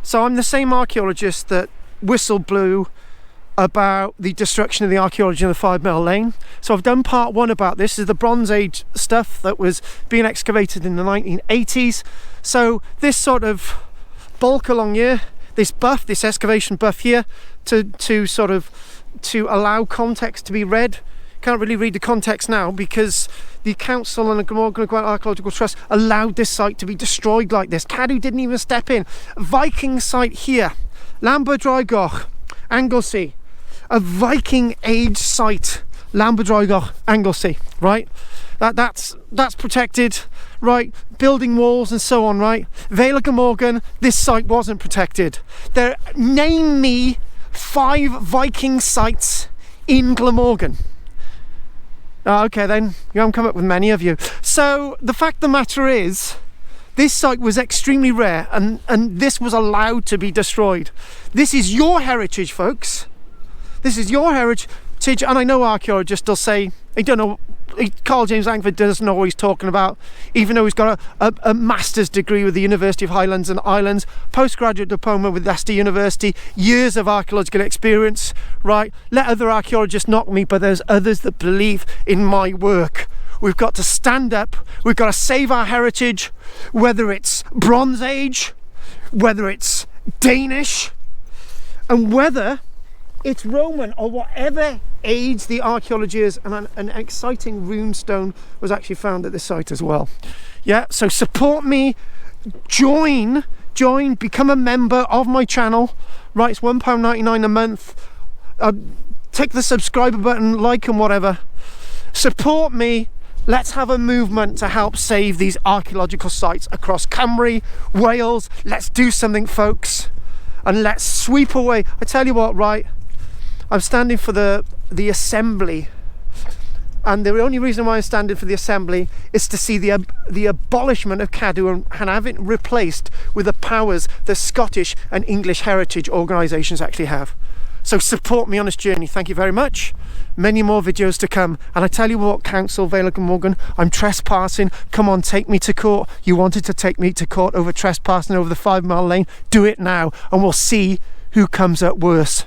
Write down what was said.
So I'm the same archaeologist that whistle blew about the destruction of the archaeology in the 5 Mile Lane. So I've done part 1 about this. This is the Bronze Age stuff that was being excavated in the 1980s. So this sort of bulk along here, this buff, this excavation buff here, to allow context to be read. Can't really read the context now because the council and the Glamorgan-Gwent Archaeological Trust allowed this site to be destroyed like this. Cadw didn't even step in. Viking site here, Lamberdrygoch, Anglesey, a Viking age site, Lamberdrygoch, Anglesey, right? That's protected, right? Building walls and so on, right? Vale of Glamorgan, this site wasn't protected. Name me 5 Viking sites in Glamorgan. Okay, then you haven't come up with many of you. So the fact of the matter is, this site was extremely rare, and this was allowed to be destroyed. This is your heritage, folks. This is your heritage, and I know archaeologists will say, they don't know, KARL-JAMES LANGFORD doesn't know what he's talking about, even though he's got a master's degree with the University of Highlands and Islands, postgraduate diploma with Leicester University, years of archaeological experience, right? Let other archaeologists knock me, but there's others that believe in my work. We've got to stand up, we've got to save our heritage, whether it's Bronze Age, whether it's Danish, and whether it's Roman or whatever age the archaeology is. And an exciting rune stone was actually found at this site as well. Yeah, so support me, join, become a member of my channel, right? It's £1.99 a month. Tick the subscriber button, like and whatever. Support me. Let's have a movement to help save these archaeological sites across Cymru, Wales. Let's do something, folks, and let's sweep away. I tell you what, right? I'm standing for the assembly, and the only reason why I'm standing for the assembly is to see the abolishment of Cadw and have it replaced with the powers that Scottish and English heritage organisations actually have. So support me on this journey. Thank you very much. Many more videos to come. And I tell you what, Council Vale of Glamorgan, I'm trespassing. Come on, take me to court. You wanted to take me to court over trespassing over the 5 Mile Lane. Do it now, and we'll see who comes up worse.